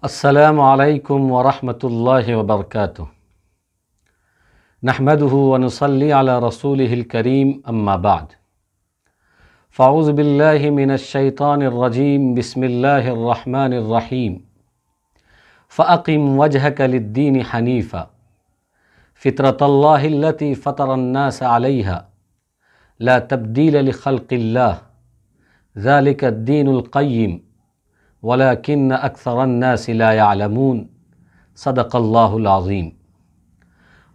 السلام علیکم ورحمۃ اللہ وبرکاتہ۔ نحمده ونصلی علی رسولہ الکریم، اما بعد فاعوذ باللہ من الشیطان الرجیم، بسم اللہ الرحمن الرحیم۔ فأقم وجهك للدین حنیفا فطرۃ اللہ التی فطر الناس علیہا لا تبدیل لخلق اللہ ذلک الدین القیم وَلَكِنَّ أَكْثَرَ النَّاسِ لَا يَعْلَمُونَ۔ صدق اللہ العظیم۔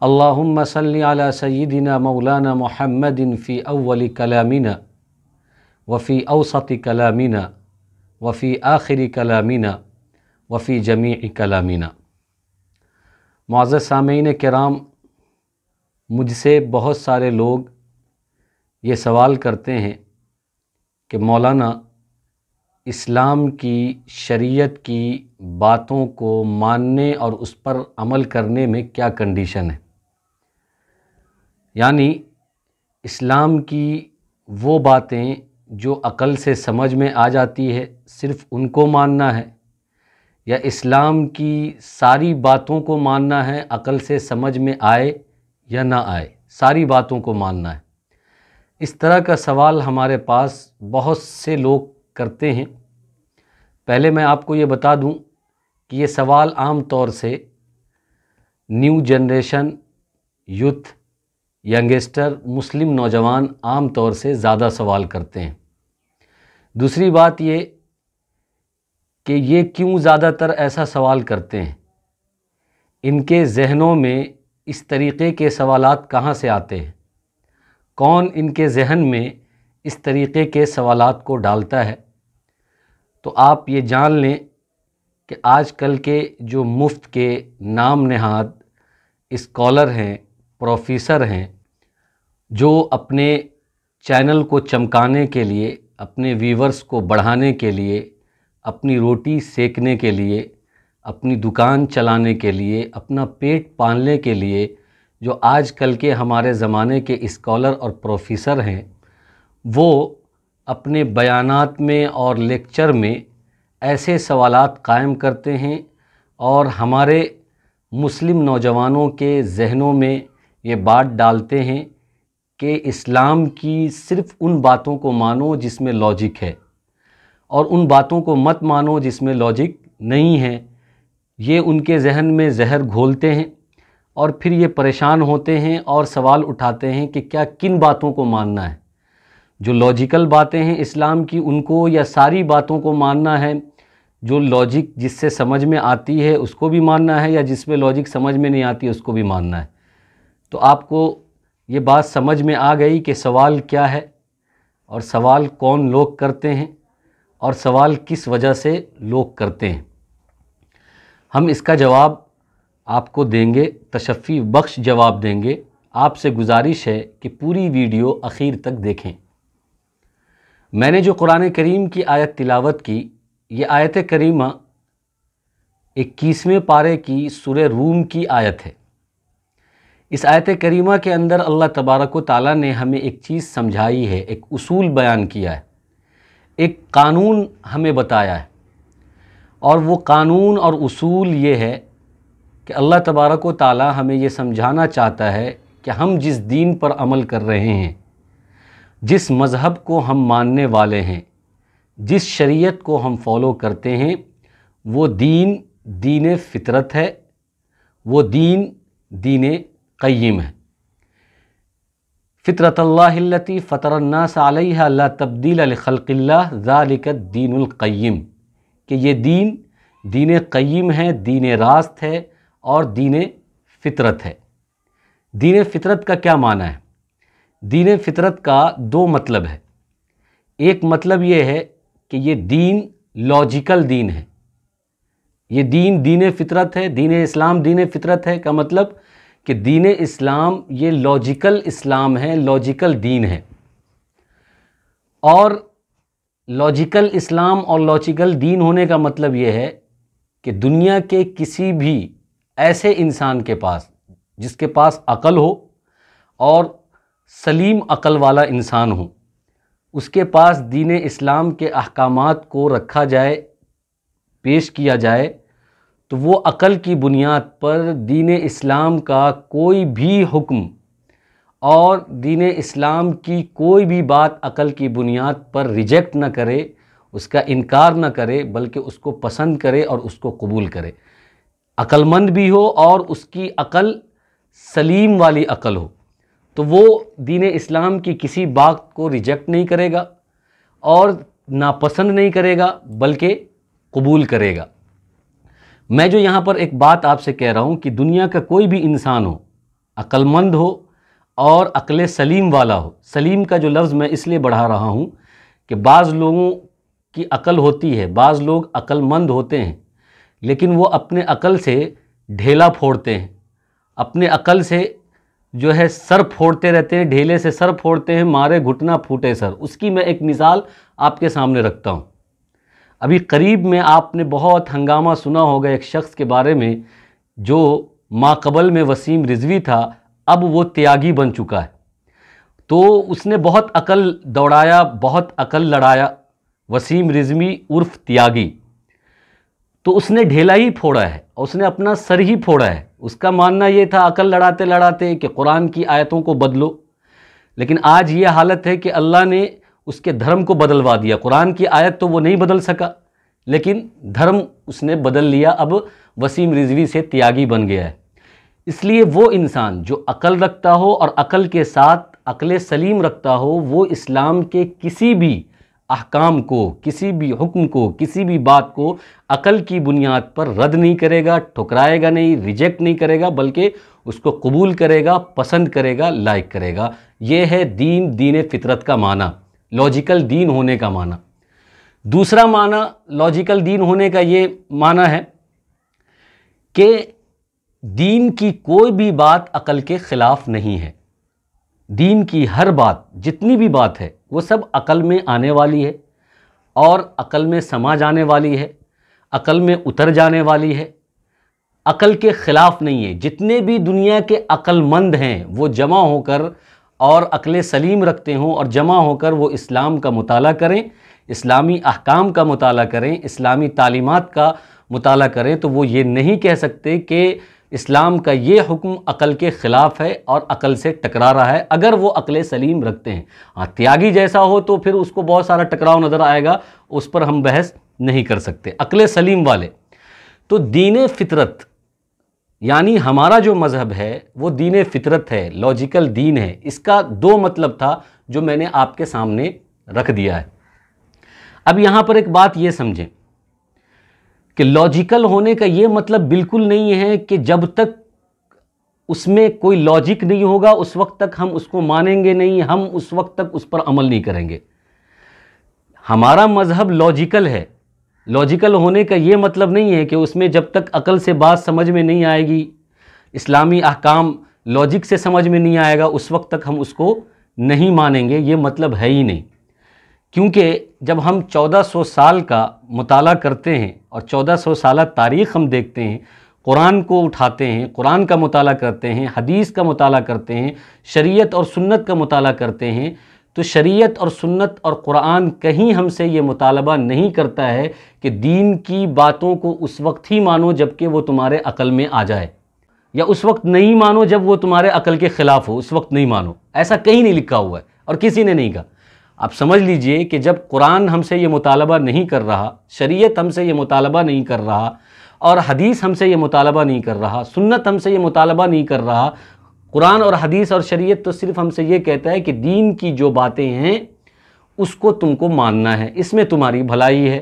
اللہم صلی علی سیدنا مولانا محمد فی اول کلامنا وفی اوسط کلامنا وفی آخر کلامنا وفی جمیع کلامنا۔ معزز سامعین کرام، مجھ سے بہت سارے لوگ یہ سوال کرتے ہیں کہ مولانا، اسلام کی شریعت کی باتوں کو ماننے اور اس پر عمل کرنے میں کیا کنڈیشن ہے؟ یعنی اسلام کی وہ باتیں جو عقل سے سمجھ میں آ جاتی ہے صرف ان کو ماننا ہے، یا اسلام کی ساری باتوں کو ماننا ہے، عقل سے سمجھ میں آئے یا نہ آئے ساری باتوں کو ماننا ہے؟ اس طرح کا سوال ہمارے پاس بہت سے لوگ کرتے ہیں۔ پہلے میں آپ کو یہ بتا دوں کہ یہ سوال عام طور سے نیو جنریشن، یوتھ، ینگسٹر، مسلم نوجوان عام طور سے زیادہ سوال کرتے ہیں۔ دوسری بات یہ کہ یہ کیوں زیادہ تر ایسا سوال کرتے ہیں، ان کے ذہنوں میں اس طریقے کے سوالات کہاں سے آتے ہیں، کون ان کے ذہن میں اس طریقے کے سوالات کو ڈالتا ہے؟ تو آپ یہ جان لیں کہ آج کل کے جو مفت کے نام نہاد اسکالر ہیں، پروفیسر ہیں، جو اپنے چینل کو چمکانے کے لیے، اپنے ویورز کو بڑھانے کے لیے، اپنی روٹی سیکنے کے لیے، اپنی دکان چلانے کے لیے، اپنا پیٹ پالنے کے لیے جو آج کل کے ہمارے زمانے کے اسکالر اور پروفیسر ہیں، وہ اپنے بیانات میں اور لیکچر میں ایسے سوالات قائم کرتے ہیں اور ہمارے مسلم نوجوانوں کے ذہنوں میں یہ بات ڈالتے ہیں کہ اسلام کی صرف ان باتوں کو مانو جس میں لاجک ہے، اور ان باتوں کو مت مانو جس میں لاجک نہیں ہے۔ یہ ان کے ذہن میں زہر گھولتے ہیں اور پھر یہ پریشان ہوتے ہیں اور سوال اٹھاتے ہیں کہ کیا کن باتوں کو ماننا ہے؟ جو لاجیکل باتیں ہیں اسلام کی ان کو، یا ساری باتوں کو ماننا ہے؟ جو لاجک جس سے سمجھ میں آتی ہے اس کو بھی ماننا ہے، یا جس میں لاجک سمجھ میں نہیں آتی اس کو بھی ماننا ہے؟ تو آپ کو یہ بات سمجھ میں آ گئی کہ سوال کیا ہے، اور سوال کون لوگ کرتے ہیں، اور سوال کس وجہ سے لوگ کرتے ہیں۔ ہم اس کا جواب آپ کو دیں گے، تشفی بخش جواب دیں گے۔ آپ سے گزارش ہے کہ پوری ویڈیو اخیر تک دیکھیں۔ میں نے جو قرآن کریم کی آیت تلاوت کی، یہ آیت کریمہ 21ویں پارے کی سورہ روم کی آیت ہے۔ اس آیت کریمہ کے اندر اللہ تبارک و تعالیٰ نے ہمیں ایک چیز سمجھائی ہے، ایک اصول بیان کیا ہے، ایک قانون ہمیں بتایا ہے، اور وہ قانون اور اصول یہ ہے کہ اللہ تبارک و تعالیٰ ہمیں یہ سمجھانا چاہتا ہے کہ ہم جس دین پر عمل کر رہے ہیں، جس مذہب کو ہم ماننے والے ہیں، جس شریعت کو ہم فالو کرتے ہیں، وہ دین دین فطرت ہے، وہ دین دین قیم ہے۔ فطرۃ اللہ التی فطر الناس علیہا لا تبدیل لخلق اللہ ذالک الدین القیم، کہ یہ دین دین قیم ہے، دین راست ہے اور دین فطرت ہے۔ دین فطرت کا کیا معنی ہے؟ دین فطرت کا دو مطلب ہے۔ ایک مطلب یہ ہے کہ یہ دین لاجیکل دین ہے، یہ دین دین فطرت ہے، دین اسلام دین فطرت ہے کا مطلب کہ دین اسلام یہ لاجیکل اسلام ہے، لاجیکل دین ہے۔ اور لاجیکل اسلام اور لاجیکل دین ہونے کا مطلب یہ ہے کہ دنیا کے کسی بھی ایسے انسان کے پاس جس کے پاس عقل ہو اور سلیم عقل والا انسان ہو، اس کے پاس دین اسلام کے احکامات کو رکھا جائے، پیش کیا جائے، تو وہ عقل کی بنیاد پر دین اسلام کا کوئی بھی حکم اور دین اسلام کی کوئی بھی بات عقل کی بنیاد پر ریجیکٹ نہ کرے، اس کا انکار نہ کرے، بلکہ اس کو پسند کرے اور اس کو قبول کرے، عقل مند بھی ہو اور اس کی عقل سلیم والی عقل ہو، تو وہ دین اسلام کی کسی بات کو ریجیکٹ نہیں کرے گا اور ناپسند نہیں کرے گا، بلکہ قبول کرے گا۔ میں جو یہاں پر ایک بات آپ سے کہہ رہا ہوں کہ دنیا کا کوئی بھی انسان ہو، عقل مند ہو اور عقل سلیم والا ہو، سلیم کا جو لفظ میں اس لیے بڑھا رہا ہوں کہ بعض لوگوں کی عقل ہوتی ہے، بعض لوگ عقل مند ہوتے ہیں لیکن وہ اپنے عقل سے ڈھیلا پھوڑتے ہیں، اپنے عقل سے جو ہے سر پھوڑتے رہتے ہیں، ڈھیلے سے سر پھوڑتے ہیں، مارے گھٹنا پھوٹے سر۔ اس کی میں ایک مثال آپ کے سامنے رکھتا ہوں۔ ابھی قریب میں آپ نے بہت ہنگامہ سنا ہوگا ایک شخص کے بارے میں جو ماقبل میں وسیم رضوی تھا، اب وہ تیاگی بن چکا ہے۔ تو اس نے بہت عقل دوڑایا، بہت عقل لڑایا، وسیم رضوی عرف تیاگی، تو اس نے ڈھیلا ہی پھوڑا ہے، اس نے اپنا سر ہی پھوڑا ہے۔ اس کا ماننا یہ تھا عقل لڑاتے لڑاتے کہ قرآن کی آیتوں کو بدلو، لیکن آج یہ حالت ہے کہ اللہ نے اس کے دھرم کو بدلوا دیا۔ قرآن کی آیت تو وہ نہیں بدل سکا لیکن دھرم اس نے بدل لیا، اب وسیم رضوی سے تیاگی بن گیا ہے۔ اس لیے وہ انسان جو عقل رکھتا ہو اور عقل کے ساتھ عقل سلیم رکھتا ہو، وہ اسلام کے کسی بھی احکام کو، کسی بھی حکم کو، کسی بھی بات کو عقل کی بنیاد پر رد نہیں کرے گا، ٹھکرائے گا نہیں، ریجیکٹ نہیں کرے گا، بلکہ اس کو قبول کرے گا، پسند کرے گا، لائک کرے گا۔ یہ ہے دین فطرت کا معنی، لاجیکل دین ہونے کا معنی۔ دوسرا معنی لاجیکل دین ہونے کا یہ معنی ہے کہ دین کی کوئی بھی بات عقل کے خلاف نہیں ہے۔ دین کی ہر بات، جتنی بھی بات ہے، وہ سب عقل میں آنے والی ہے اور عقل میں سما جانے والی ہے، عقل میں اتر جانے والی ہے، عقل کے خلاف نہیں ہے۔ جتنے بھی دنیا کے عقل مند ہیں وہ جمع ہو کر اور عقل سلیم رکھتے ہوں اور جمع ہو کر وہ اسلام کا مطالعہ کریں، اسلامی احکام کا مطالعہ کریں، اسلامی تعلیمات کا مطالعہ کریں، تو وہ یہ نہیں کہہ سکتے کہ اسلام کا یہ حکم عقل کے خلاف ہے اور عقل سے ٹکرا رہا ہے، اگر وہ عقل سلیم رکھتے ہیں۔ تیاگی جیسا ہو تو پھر اس کو بہت سارا ٹکراؤ نظر آئے گا، اس پر ہم بحث نہیں کر سکتے۔ عقل سلیم والے تو دین فطرت، یعنی ہمارا جو مذہب ہے وہ دین فطرت ہے، لاجیکل دین ہے۔ اس کا دو مطلب تھا جو میں نے آپ کے سامنے رکھ دیا ہے۔ اب یہاں پر ایک بات یہ سمجھیں کہ لاجیکل ہونے کا یہ مطلب بالکل نہیں ہے کہ جب تک اس میں کوئی لاجک نہیں ہوگا اس وقت تک ہم اس کو مانیں گے نہیں، ہم اس وقت تک اس پر عمل نہیں کریں گے۔ ہمارا مذہب لاجیکل ہے۔ لاجیکل ہونے کا یہ مطلب نہیں ہے کہ اس میں جب تک عقل سے بات سمجھ میں نہیں آئے گی، اسلامی احکام لاجک سے سمجھ میں نہیں آئے گا، اس وقت تک ہم اس کو نہیں مانیں گے، یہ مطلب ہے ہی نہیں۔ کیونکہ جب ہم 1400 سال کا مطالعہ کرتے ہیں اور 1400 سالہ تاریخ ہم دیکھتے ہیں، قرآن کو اٹھاتے ہیں، قرآن کا مطالعہ کرتے ہیں، حدیث کا مطالعہ کرتے ہیں، شریعت اور سنت کا مطالعہ کرتے ہیں، تو شریعت اور سنت اور قرآن کہیں ہم سے یہ مطالبہ نہیں کرتا ہے کہ دین کی باتوں کو اس وقت ہی مانو جب کہ وہ تمہارے عقل میں آ جائے، یا اس وقت نہیں مانو جب وہ تمہارے عقل کے خلاف ہو، اس وقت نہیں مانو۔ ایسا کہیں نہیں لکھا ہوا ہے اور کسی نے نہیں کہا۔ آپ سمجھ لیجئے کہ جب قرآن ہم سے یہ مطالبہ نہیں کر رہا، شریعت ہم سے یہ مطالبہ نہیں کر رہا، اور حدیث ہم سے یہ مطالبہ نہیں کر رہا، سنت ہم سے یہ مطالبہ نہیں کر رہا، قرآن اور حدیث اور شریعت تو صرف ہم سے یہ کہتا ہے کہ دین کی جو باتیں ہیں اس کو تم کو ماننا ہے، اس میں تمہاری بھلائی ہے۔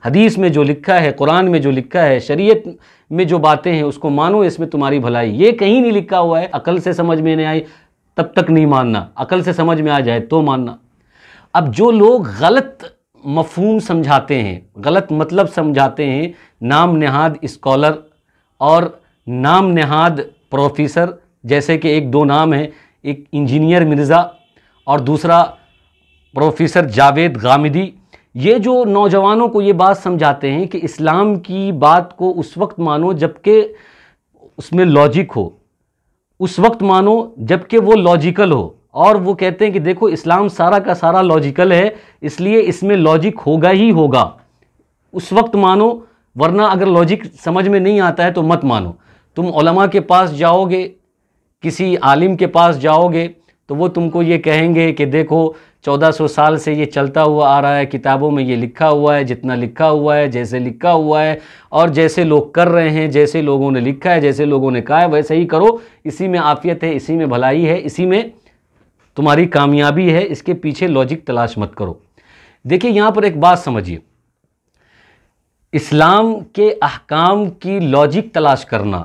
حدیث میں جو لکھا ہے، قرآن میں جو لکھا ہے، شریعت میں جو باتیں ہیں اس کو مانو، اس میں تمہاری بھلائی۔ یہ کہیں نہیں لکھا ہوا ہے عقل سے سمجھ میں نہیں آئی تب تک نہیں ماننا، عقل سے سمجھ میں آ جائے تو ماننا۔ اب جو لوگ غلط مفہوم سمجھاتے ہیں، غلط مطلب سمجھاتے ہیں، نام نہاد اسکالر اور نام نہاد پروفیسر، جیسے کہ ایک دو نام ہیں، ایک انجینئر مرزا اور دوسرا پروفیسر جاوید غامدی، یہ جو نوجوانوں کو یہ بات سمجھاتے ہیں کہ اسلام کی بات کو اس وقت مانو جب کہ اس میں لاجک ہو، اس وقت مانو جب کہ وہ لاجیکل ہو، اور وہ کہتے ہیں کہ دیکھو اسلام سارا کا سارا لاجیکل ہے، اس لیے اس میں لاجک ہوگا ہی ہوگا، اس وقت مانو ورنہ اگر لاجک سمجھ میں نہیں آتا ہے تو مت مانو. تم علماء کے پاس جاؤ گے، کسی عالم کے پاس جاؤ گے تو وہ تم کو یہ کہیں گے کہ دیکھو 1400 سال سے یہ چلتا ہوا آ رہا ہے، کتابوں میں یہ لکھا ہوا ہے، جتنا لکھا ہوا ہے، جیسے لکھا ہوا ہے، اور جیسے لوگ کر رہے ہیں، جیسے لوگوں نے لکھا ہے، جیسے لوگوں نے کہا ہے ویسے ہی کرو، اسی میں عافیت ہے، اسی میں بھلائی ہے، اسی میں تمہاری کامیابی ہے، اس کے پیچھے لاجک تلاش مت کرو. دیکھیں یہاں پر ایک بات سمجھیے، اسلام کے احکام کی لاجک تلاش کرنا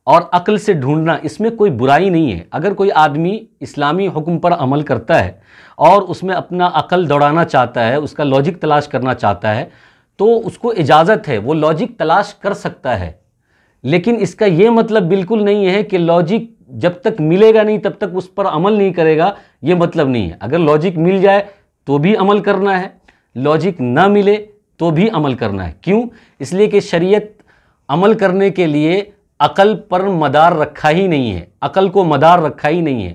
اور عقل سے ڈھونڈنا، اس میں کوئی برائی نہیں ہے. اگر کوئی آدمی اسلامی حکم پر عمل کرتا ہے اور اس میں اپنا عقل دوڑانا چاہتا ہے، اس کا لاجک تلاش کرنا چاہتا ہے، تو اس کو اجازت ہے، وہ لاجک تلاش کر سکتا ہے. لیکن اس کا یہ مطلب بالکل نہیں ہے کہ لاجک جب تک ملے گا نہیں تب تک اس پر عمل نہیں کرے گا، یہ مطلب نہیں ہے. اگر لاجک مل جائے تو بھی عمل کرنا ہے، لاجک نہ ملے تو بھی عمل کرنا ہے. کیوں؟ اس لیے کہ شریعت عمل کرنے کے لیے عقل پر مدار رکھا ہی نہیں ہے، عقل کو مدار رکھا ہی نہیں ہے،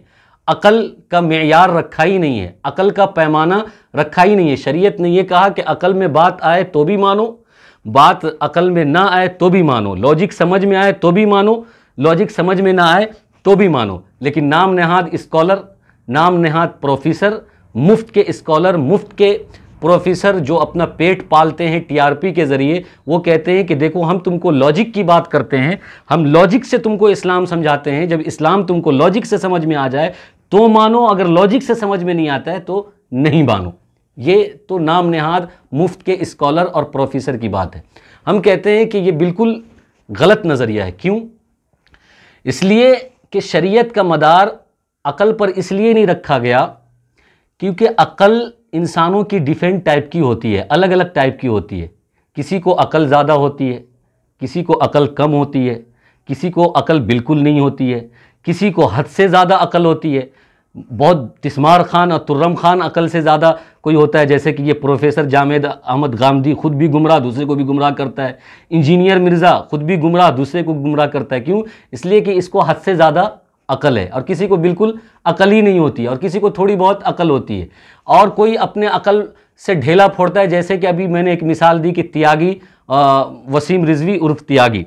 عقل کا معیار رکھا ہی نہیں ہے، عقل کا پیمانہ رکھا ہی نہیں ہے. شریعت نے یہ کہا کہ عقل میں بات آئے تو بھی مانو، بات عقل میں نہ آئے تو بھی مانو، لاجک سمجھ میں آئے تو بھی مانو، لاجک سمجھ میں نہ آئے تو بھی مانو. لیکن نام نہاد اسکالر، نام نہاد پروفیسر، مفت کے اسکالر، مفت کے پروفیسر جو اپنا پیٹ پالتے ہیں ٹی آر پی کے ذریعے، وہ کہتے ہیں کہ دیکھو ہم تم کو لاجک کی بات کرتے ہیں، ہم لاجک سے تم کو اسلام سمجھاتے ہیں، جب اسلام تم کو لاجک سے سمجھ میں آ جائے تو مانو، اگر لاجک سے سمجھ میں نہیں آتا ہے تو نہیں مانو. یہ تو نام نہاد مفت کے اسکالر اور پروفیسر کی بات ہے. ہم کہتے ہیں کہ یہ بالکل غلط نظریہ ہے. کیوں؟ اس لیے کہ شریعت کا مدار عقل پر اس لیے نہیں رکھا گیا کیونکہ عقل انسانوں کی ڈیفرنٹ ٹائپ کی ہوتی ہے، الگ الگ ٹائپ کی ہوتی ہے. کسی کو عقل زیادہ ہوتی ہے، کسی کو عقل کم ہوتی ہے، کسی کو عقل بالکل نہیں ہوتی ہے، کسی کو حد سے زیادہ عقل ہوتی ہے. بہت تسمار خان اور ترم خان عقل سے زیادہ کوئی ہوتا ہے، جیسے کہ یہ پروفیسر جامد احمد غامدی خود بھی گمراہ دوسرے کو بھی گمراہ کرتا ہے. انجینئر مرزا خود بھی گمراہ دوسرے کو گمراہ کرتا ہے. کیوں؟ اس لیے کہ اس کو حد سے زیادہ عقل ہے، اور کسی کو بالکل عقل ہی نہیں ہوتی ہے، اور کسی کو تھوڑی بہت عقل ہوتی ہے. اور کوئی اپنے عقل سے ڈھیلا پھوڑتا ہے، جیسے کہ ابھی میں نے ایک مثال دی کہ تیاگی وسیم رضوی عرف تیاگی.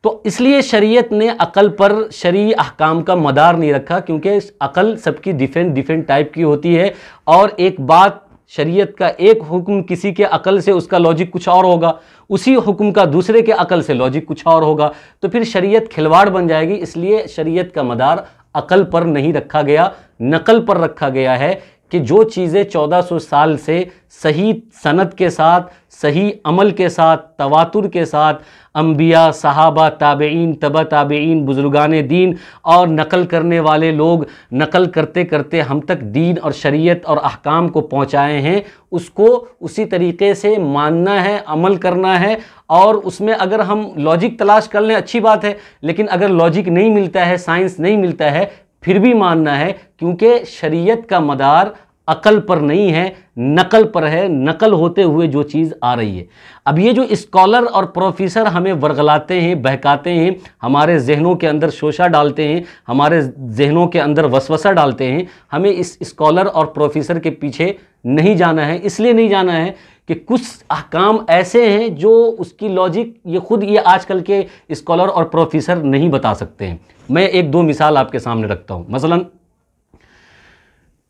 تو اس لیے شریعت نے عقل پر شرعی احکام کا مدار نہیں رکھا، کیونکہ عقل سب کی ڈیفرنٹ ٹائپ کی ہوتی ہے، اور ایک بات شریعت کا ایک حکم کسی کے عقل سے اس کا لاجک کچھ اور ہوگا، اسی حکم کا دوسرے کے عقل سے لاجک کچھ اور ہوگا، تو پھر شریعت کھلواڑ بن جائے گی. اس لیے شریعت کا مدار عقل پر نہیں رکھا گیا، نقل پر رکھا گیا ہے کہ جو چیزیں 1400 سال سے صحیح سند کے ساتھ، صحیح عمل کے ساتھ، تواتر کے ساتھ انبیاء، صحابہ، تابعین، تبع تابعین، بزرگان دین اور نقل کرنے والے لوگ نقل کرتے کرتے ہم تک دین اور شریعت اور احکام کو پہنچائے ہیں، اس کو اسی طریقے سے ماننا ہے، عمل کرنا ہے. اور اس میں اگر ہم لاجک تلاش کر لیں اچھی بات ہے، لیکن اگر لاجک نہیں ملتا ہے، سائنس نہیں ملتا ہے، پھر بھی ماننا ہے، کیونکہ شریعت کا مدار عقل پر نہیں ہے، نقل پر ہے، نقل ہوتے ہوئے جو چیز آ رہی ہے. اب یہ جو اسکالر اور پروفیسر ہمیں ورغلاتے ہیں، بہکاتے ہیں، ہمارے ذہنوں کے اندر شوشہ ڈالتے ہیں، ہمارے ذہنوں کے اندر وسوسہ ڈالتے ہیں، ہمیں اس اسکالر اور پروفیسر کے پیچھے نہیں جانا ہے. اس لیے نہیں جانا ہے کہ کچھ احکام ایسے ہیں جو اس کی لاجک یہ آج کل کے اسکالر اور پروفیسر نہیں بتا سکتے ہیں. میں ایک دو مثال آپ کے سامنے رکھتا ہوں. مثلا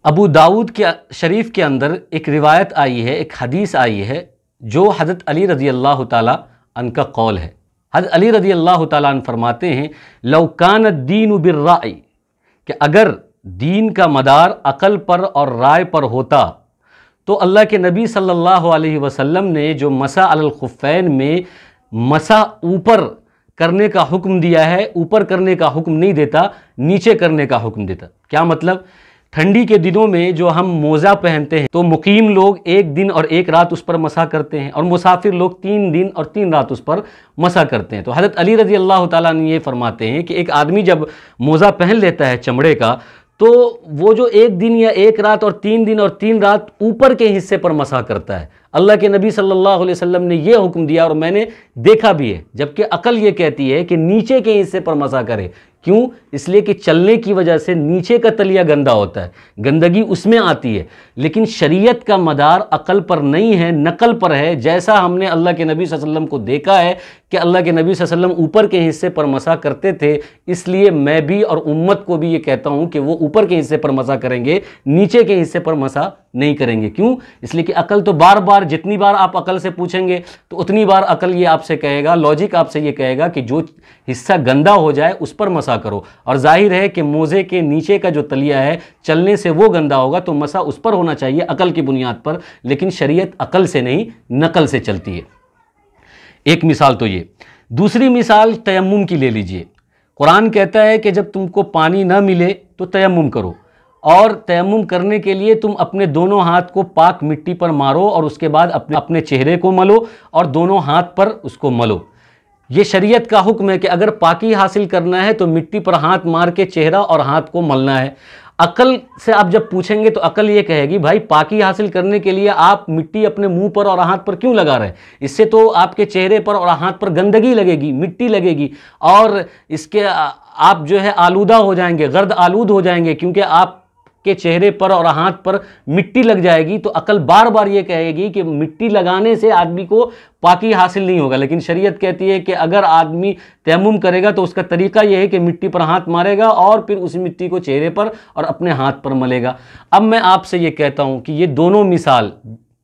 ابو داؤد کے شریف کے اندر ایک روایت آئی ہے، ایک حدیث آئی ہے جو حضرت علی رضی اللہ تعالیٰ عنہ کا قول ہے. حضرت علی رضی اللہ تعالیٰ عنہ فرماتے ہیں لو کان الدین بالرأی، کہ اگر دین کا مدار عقل پر اور رائے پر ہوتا تو اللہ کے نبی صلی اللہ علیہ وسلم نے جو مسح علی الخفین میں مسح اوپر کرنے کا حکم دیا ہے، اوپر کرنے کا حکم نہیں دیتا، نیچے کرنے کا حکم دیتا. کیا مطلب؟ ٹھنڈی کے دنوں میں جو ہم موزہ پہنتے ہیں تو مقیم لوگ 1 دن اور 1 رات اس پر مسح کرتے ہیں، اور مسافر لوگ 3 دن اور 3 رات اس پر مسح کرتے ہیں. تو حضرت علی رضی اللہ تعالیٰ نے یہ فرماتے ہیں کہ ایک آدمی جب موزہ پہن لیتا ہے چمڑے کا، تو وہ جو 1 دن یا 1 رات اور 3 دن اور 3 رات اوپر کے حصے پر مسح کرتا ہے. اللہ کے نبی صلی اللہ علیہ وسلم نے یہ حکم دیا اور میں نے دیکھا بھی ہے، جبکہ عقل یہ کہتی ہے کہ نیچے کے حصے پر مسح کرے۔ کیوں؟ اس لیے کہ چلنے کی وجہ سے نیچے کا تلیا گندا ہوتا ہے، گندگی اس میں آتی ہے، لیکن شریعت کا مدار عقل پر نہیں ہے، نقل پر ہے۔ جیسا ہم نے اللہ کے نبی صلی اللہ علیہ وسلم کو دیکھا ہے کہ اللہ کے نبی صلی اللہ علیہ وسلم اوپر کے حصے پر مسح کرتے تھے، اس لیے میں بھی اور امت کو بھی یہ کہتا ہوں کہ وہ اوپر کے حصے پر مسح کریں گے، نیچے کے حصے پر مسح نہیں کریں گے۔ کیوں؟ اس لیے کہ عقل تو بار بار، جتنی بار آپ عقل سے پوچھیں گے تو اتنی بار عقل یہ آپ سے کہے گا، لاجک آپ سے یہ کہے گا کہ جو حصہ گندا ہو جائے اس پر مسح کرو، اور ظاہر ہے کہ موزے کے نیچے کا جو تلیا ہے چلنے سے وہ گندا ہوگا تو مسح اس پر ہونا چاہیے عقل کی بنیاد پر، لیکن شریعت عقل سے نہیں نقل سے چلتی ہے۔ ایک مثال تو یہ۔ دوسری مثال تیمم کی لے لیجئے۔ قرآن کہتا ہے کہ جب تم کو پانی نہ ملے تو تیمم کرو، اور تیمم کرنے کے لیے تم اپنے دونوں ہاتھ کو پاک مٹی پر مارو اور اس کے بعد اپنے چہرے کو ملو اور دونوں ہاتھ پر اس کو ملو۔ یہ شریعت کا حکم ہے کہ اگر پاکی حاصل کرنا ہے تو مٹی پر ہاتھ مار کے چہرہ اور ہاتھ کو ملنا ہے۔ عقل سے آپ جب پوچھیں گے تو عقل یہ کہے گی بھائی پاکی حاصل کرنے کے لیے آپ مٹی اپنے منہ پر اور ہاتھ پر کیوں لگا رہے ہیں؟ اس سے تو آپ کے چہرے پر اور ہاتھ پر گندگی لگے گی، مٹی لگے گی، اور اس کے آپ جو ہے آلودہ ہو جائیں گے، غرد آلود ہو جائیں گے، کیونکہ آپ کے چہرے پر اور ہاتھ پر مٹی لگ جائے گی۔ تو عقل بار بار یہ کہے گی کہ مٹی لگانے سے آدمی کو پاکی حاصل نہیں ہوگا، لیکن شریعت کہتی ہے کہ اگر آدمی تیمم کرے گا تو اس کا طریقہ یہ ہے کہ مٹی پر ہاتھ مارے گا اور پھر اس مٹی کو چہرے پر اور اپنے ہاتھ پر ملے گا۔ اب میں آپ سے یہ کہتا ہوں کہ یہ دونوں مثال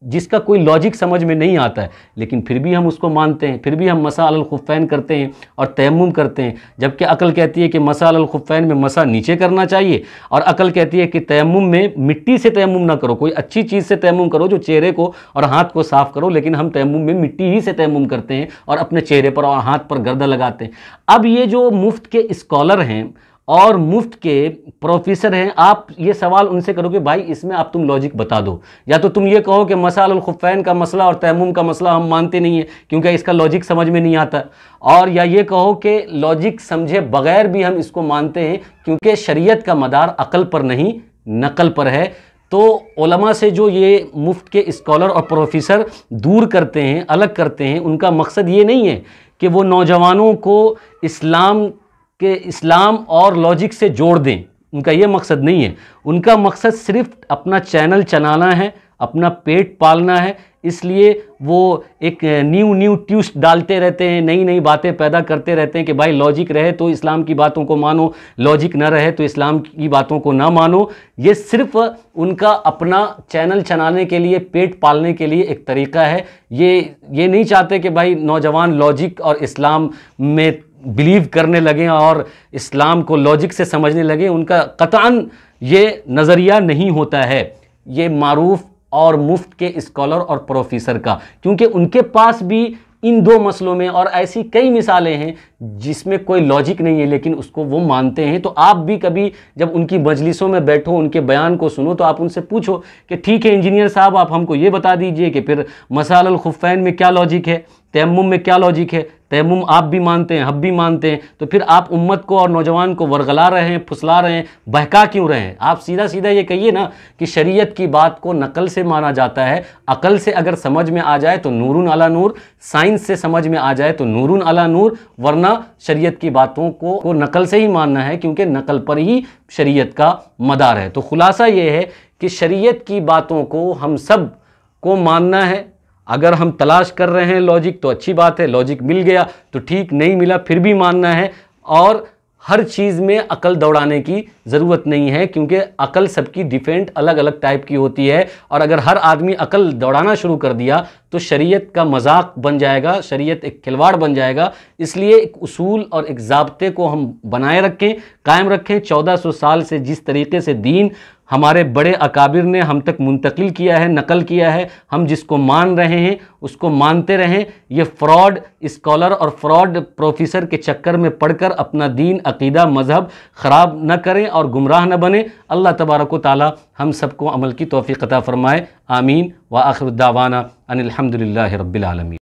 جس کا کوئی لاجک سمجھ میں نہیں آتا ہے، لیکن پھر بھی ہم اس کو مانتے ہیں، پھر بھی ہم مسح علی الخفین کرتے ہیں اور تیمم کرتے ہیں، جبکہ عقل کہتی ہے کہ مسح علی الخفین میں مسح نیچے کرنا چاہیے، اور عقل کہتی ہے کہ تیمم میں مٹی سے تیمم نہ کرو، کوئی اچھی چیز سے تیمم کرو جو چہرے کو اور ہاتھ کو صاف کرو، لیکن ہم تیمم میں مٹی ہی سے تیمم کرتے ہیں اور اپنے چہرے پر اور ہاتھ پر گردہ لگاتے ہیں۔ اب یہ جو مفت کے اسکالر ہیں اور مفت کے پروفیسر ہیں، آپ یہ سوال ان سے کرو کہ بھائی اس میں آپ تم لاجک بتا دو، یا تو تم یہ کہو کہ مسح علی الخفین کا مسئلہ اور تیمم کا مسئلہ ہم مانتے نہیں ہیں کیونکہ اس کا لاجک سمجھ میں نہیں آتا، اور یا یہ کہو کہ لاجک سمجھے بغیر بھی ہم اس کو مانتے ہیں کیونکہ شریعت کا مدار عقل پر نہیں نقل پر ہے۔ تو علماء سے جو یہ مفت کے اسکالر اور پروفیسر دور کرتے ہیں، الگ کرتے ہیں، ان کا مقصد یہ نہیں ہے کہ وہ نوجوانوں کو اسلام اور لاجک سے جوڑ دیں، ان کا یہ مقصد نہیں ہے۔ ان کا مقصد صرف اپنا چینل چلانا ہے، اپنا پیٹ پالنا ہے، اس لیے وہ ایک نیو ٹویسٹ ڈالتے رہتے ہیں، نئی نئی باتیں پیدا کرتے رہتے ہیں کہ بھائی لاجک رہے تو اسلام کی باتوں کو مانو، لاجک نہ رہے تو اسلام کی باتوں کو نہ مانو۔ یہ صرف ان کا اپنا چینل چلانے کے لیے، پیٹ پالنے کے لیے ایک طریقہ ہے۔ یہ نہیں چاہتے کہ بھائی نوجوان لاجک اور اسلام میں بلیو کرنے لگیں اور اسلام کو لاجک سے سمجھنے لگیں، ان کا قطعاً یہ نظریہ نہیں ہوتا ہے، یہ معروف اور مفت کے اسکالر اور پروفیسر کا، کیونکہ ان کے پاس بھی ان دو مسئلوں میں اور ایسی کئی مثالیں ہیں جس میں کوئی لاجک نہیں ہے لیکن اس کو وہ مانتے ہیں۔ تو آپ بھی کبھی جب ان کی مجلسوں میں بیٹھو، ان کے بیان کو سنو، تو آپ ان سے پوچھو کہ ٹھیک ہے انجینئر صاحب، آپ ہم کو یہ بتا دیجئے کہ پھر مسح علی الخفین میں کیا لاجک ہے، تیمم میں کیا لاجک ہے، تیمم آپ بھی مانتے ہیں، ہم بھی مانتے ہیں، تو پھر آپ امت کو اور نوجوان کو ورغلا رہے ہیں، پھسلا رہے ہیں، بہکا کیوں رہے ہیں؟ آپ سیدھا سیدھا یہ کہیے نا کہ شریعت کی بات کو نقل سے مانا جاتا ہے، عقل سے اگر سمجھ میں آ جائے تو نور علی نور، سائنس سے سمجھ میں آ جائے تو نور علی نور، ورنہ شریعت کی باتوں کو نقل سے ہی ماننا ہے کیونکہ نقل پر ہی شریعت کا مدار ہے۔ تو خلاصہ یہ ہے کہ شریعت کی باتوں کو ہم سب کو ماننا ہے۔ اگر ہم تلاش کر رہے ہیں لاجک تو اچھی بات ہے، لاجک مل گیا تو ٹھیک، نہیں ملا پھر بھی ماننا ہے، اور ہر چیز میں عقل دوڑانے کی ضرورت نہیں ہے کیونکہ عقل سب کی ڈیفینٹ الگ الگ ٹائپ کی ہوتی ہے، اور اگر ہر آدمی عقل دوڑانا شروع کر دیا تو شریعت کا مذاق بن جائے گا، شریعت ایک کھلواڑ بن جائے گا۔ اس لیے ایک اصول اور ایک ضابطے کو ہم بنائے رکھیں، قائم رکھیں۔ 1400 سال سے جس طریقے سے دین ہمارے بڑے اکابر نے ہم تک منتقل کیا ہے، نقل کیا ہے، ہم جس کو مان رہے ہیں اس کو مانتے رہیں۔ یہ فراڈ اسکالر اور فراڈ پروفیسر کے چکر میں پڑھ کر اپنا دین، عقیدہ، مذہب خراب نہ کریں اور گمراہ نہ بنیں۔ اللہ تبارک و تعالی ہم سب کو عمل کی توفیق عطا فرمائے، آمین۔ وآخر دعوانا ان الحمد للہ رب العالمین۔